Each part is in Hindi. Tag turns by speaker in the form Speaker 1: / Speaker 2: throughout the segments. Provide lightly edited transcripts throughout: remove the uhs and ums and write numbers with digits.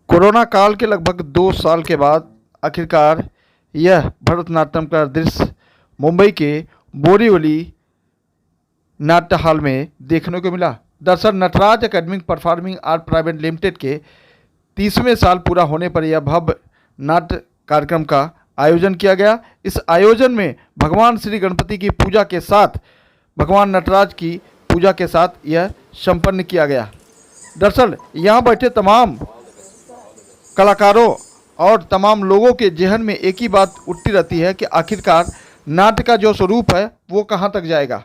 Speaker 1: कोरोना काल के लगभग 2 साल के बाद आखिरकार यह भरतनाट्यम का दृश्य मुंबई के बोरीवली नाट्य हॉल में देखने को मिला। दरअसल Nataraj academic performing art private limited के 30वें साल पूरा होने पर यह भव्य नाट्य कार्यक्रम का आयोजन किया गया। इस आयोजन में भगवान श्री गणपति की पूजा के साथ भगवान नटराज की पूजा के साथ यह संपन्न किया गया। दरअसल यहाँ बैठे तमाम कलाकारों और तमाम लोगों के जहन में एक ही बात उठती रहती है कि आखिरकार नाट्य का जो स्वरूप है वो कहाँ तक जाएगा।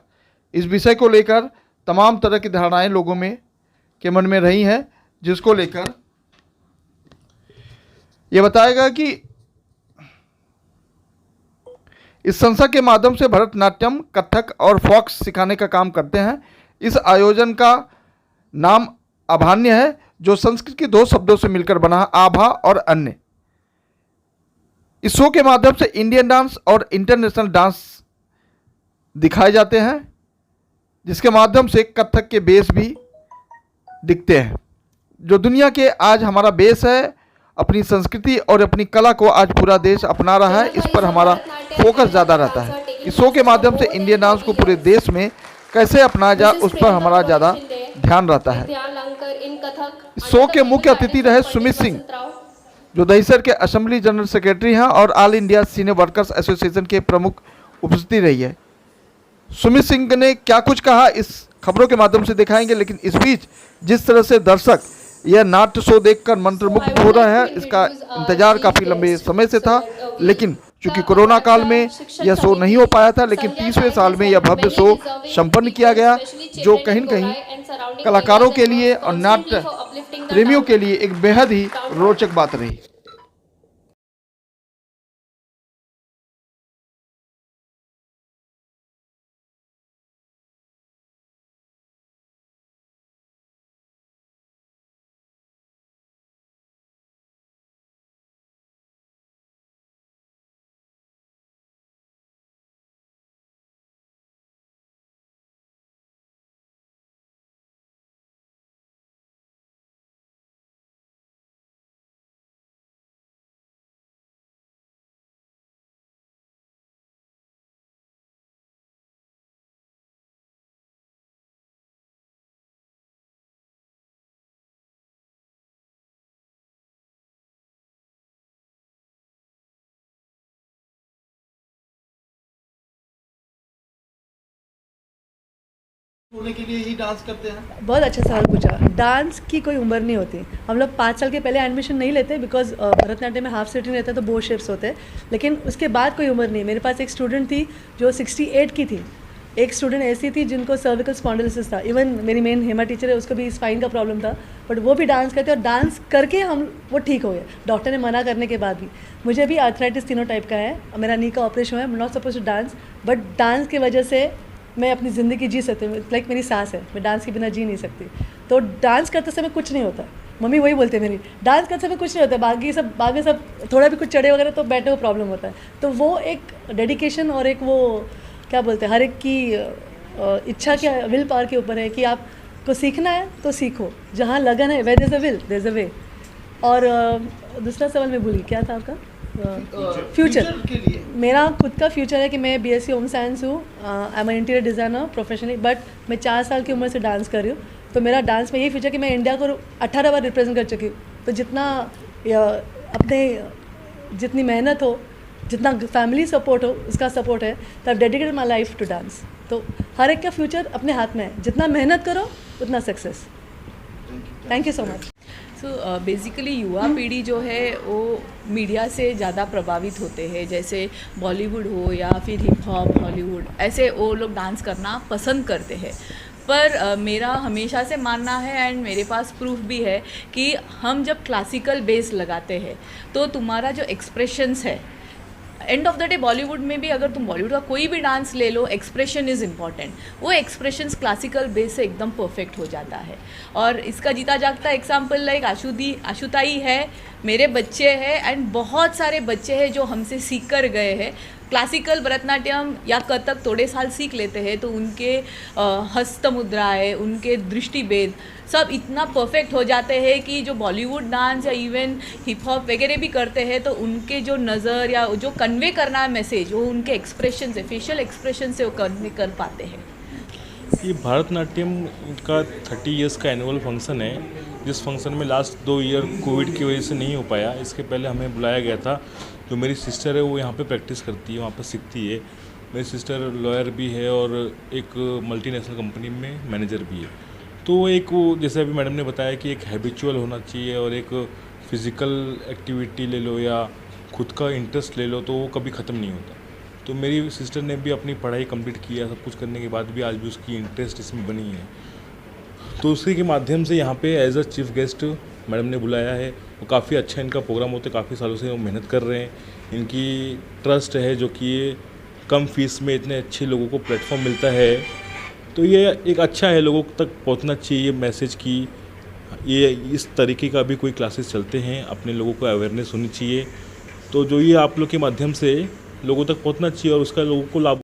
Speaker 1: इस विषय को लेकर तमाम तरह की धारणाएं लोगों में के मन में रही हैं, जिसको लेकर ये बताएगा कि इस संस्था के माध्यम से भरतनाट्यम, कथक और फॉक्स सिखाने का काम करते हैं। इस आयोजन का नाम आभान्य है, जो संस्कृत के 2 शब्दों से मिलकर बना, आभा और अन्य। इस शो के माध्यम से इंडियन डांस और इंटरनेशनल डांस दिखाए जाते हैं, जिसके माध्यम से कथक के बेस भी दिखते हैं। जो दुनिया के आज हमारा बेस है, अपनी संस्कृति और अपनी कला को आज पूरा देश अपना रहा है, इस पर हमारा फोकस ज़्यादा रहता है। इस शो के माध्यम से इंडियन डांस को पूरे देश में कैसे अपनाया जाए उस पर हमारा ज़्यादा ध्यान रहता है। इस शो के मुख्य अतिथि रहे सुमित सिंह, जो दहिसर के असेंबली जनरल सेक्रेटरी हैं और all India senior workers association के प्रमुख उपस्थिति रही है। सुमित सिंह ने क्या कुछ कहा इस खबरों के माध्यम से दिखाएंगे, लेकिन इस बीच जिस तरह से दर्शक यह नाट्य शो देखकर मंत्रमुग्ध हो रहे हैं, इसका इंतजार काफ़ी लंबे समय से था। लेकिन चूंकि कोरोना काल में यह शो नहीं हो पाया था, लेकिन 30वें साल में यह भव्य शो संपन्न किया गया, जो कहीं न कहीं कलाकारों के लिए और नाट्य प्रेमियों के लिए एक बेहद ही रोचक बात रही। होने के लिए ही डांस करते हैं?
Speaker 2: बहुत अच्छा सवाल पूछा। डांस की कोई उम्र नहीं होती। हम लोग 5 साल के पहले एडमिशन नहीं लेते, बिकॉज भरतनाट्यम में हाफ सिटिंग रहता है तो 2 शिफ्ट्स होते हैं, लेकिन उसके बाद कोई उम्र नहीं। मेरे पास एक स्टूडेंट थी जो 68 की थी, एक स्टूडेंट ऐसी थी जिनको सर्विकल स्पॉन्डिलोसिस था। इवन मेरी मेन हेमा टीचर है, उसको भी स्पाइन का प्रॉब्लम था, बट वो भी डांस करते और डांस करके वो ठीक हो गए, डॉक्टर ने मना करने के बाद भी। मुझे भी आर्थराइटिस तीनों टाइप का है, मेरा नी का ऑपरेशन है, I am not suppose to dance, but dance की वजह से मैं अपनी ज़िंदगी जी सकती हूँ। लाइक मेरी सास है, मैं डांस के बिना जी नहीं सकती। तो डांस करते समय कुछ नहीं होता, मम्मी वही बोलते हैं मेरी, डांस करते समय कुछ नहीं होता, बाकी सब थोड़ा भी कुछ चढ़े वगैरह तो बैठने को प्रॉब्लम होता है। तो वो एक डेडिकेशन और एक वो क्या बोलते हैं, हर एक की इच्छा के विल पावर के ऊपर है कि आपको सीखना है तो सीखो, जहाँ लगन है, where there is a will there is a way. और दूसरा सवाल मैं भूली, क्या था आपका? फ्यूचर के लिए मेरा खुद का फ्यूचर है कि मैं बीएससी होम साइंस हूँ, I am an interior designer professionally, but मैं 4 साल की उम्र से डांस कर रही हूँ। तो मेरा डांस में यही फ्यूचर कि मैं इंडिया को 18 बार रिप्रेजेंट कर चुकी हूँ। तो जितनी मेहनत हो, जितना फैमिली सपोर्ट हो, उसका सपोर्ट है, तो I dedicated my life to dance. तो हर एक का फ्यूचर अपने हाथ में है, जितना मेहनत करो उतना success. Thank you so much.
Speaker 3: So basically युवा पीढ़ी जो है वो मीडिया से ज़्यादा प्रभावित होते हैं, जैसे बॉलीवुड हो या फिर हिप हॉप, हॉलीवुड, ऐसे वो लोग डांस करना पसंद करते हैं। पर मेरा हमेशा से मानना है एंड मेरे पास प्रूफ भी है कि हम जब क्लासिकल बेस लगाते हैं तो तुम्हारा जो एक्सप्रेशंस है, end of the day Bollywood में भी अगर तुम बॉलीवुड का कोई भी डांस ले लो, एक्सप्रेशन इज़ इम्पॉर्टेंट। वो एक्सप्रेशंस क्लासिकल बेस से एकदम परफेक्ट हो जाता है। और इसका जीता जागता एग्जाम्पल लाइक आशुताई है, मेरे बच्चे हैं एंड बहुत सारे बच्चे हैं जो हमसे सीख कर गए हैं। क्लासिकल भरतनाट्यम या कथक थोड़े साल सीख लेते हैं तो उनके हस्त मुद्राएं, उनके दृष्टिभेद सब इतना परफेक्ट हो जाते हैं कि जो बॉलीवुड डांस या इवन हिप हॉप वगैरह भी करते हैं तो उनके जो नज़र या जो कन्वे करना है मैसेज वो उनके एक्सप्रेशन से, फेशियल एक्सप्रेशन से वो कन्वे कर पाते हैं।
Speaker 4: ये भरतनाट्यम का 30 इयर्स का एनुअल फंक्शन है, जिस फंक्शन में लास्ट 2 ईयर कोविड की वजह से नहीं हो पाया। इसके पहले हमें बुलाया गया था। जो मेरी सिस्टर है वो यहाँ पे प्रैक्टिस करती है, वहाँ पे सीखती है। मेरी सिस्टर लॉयर भी है और एक मल्टीनेशनल कंपनी में मैनेजर भी है। तो एक वो जैसे अभी मैडम ने बताया कि एक हैबिचुअल होना चाहिए और एक फिज़िकल एक्टिविटी ले लो या खुद का इंटरेस्ट ले लो तो वो कभी ख़त्म नहीं होता। तो मेरी सिस्टर ने भी अपनी पढ़ाई कंप्लीट किया, सब कुछ करने के बाद भी आज भी उसकी इंटरेस्ट इसमें बनी है। तो उसी के माध्यम से यहाँ पे as a chief guest madam ने बुलाया है। वो काफ़ी अच्छा इनका प्रोग्राम होता है, काफ़ी सालों से वो मेहनत कर रहे हैं। इनकी ट्रस्ट है जो कि ये कम फीस में इतने अच्छे लोगों को प्लेटफॉर्म मिलता है। तो ये एक अच्छा है, लोगों तक पहुँचना चाहिए मैसेज की। ये इस तरीके का भी कोई क्लासेस चलते हैं, अपने लोगों को अवेयरनेस होनी चाहिए। तो जो ये आप लोग के माध्यम से लोगों तक पहुँचना चाहिए और उसका लोगों को लाभ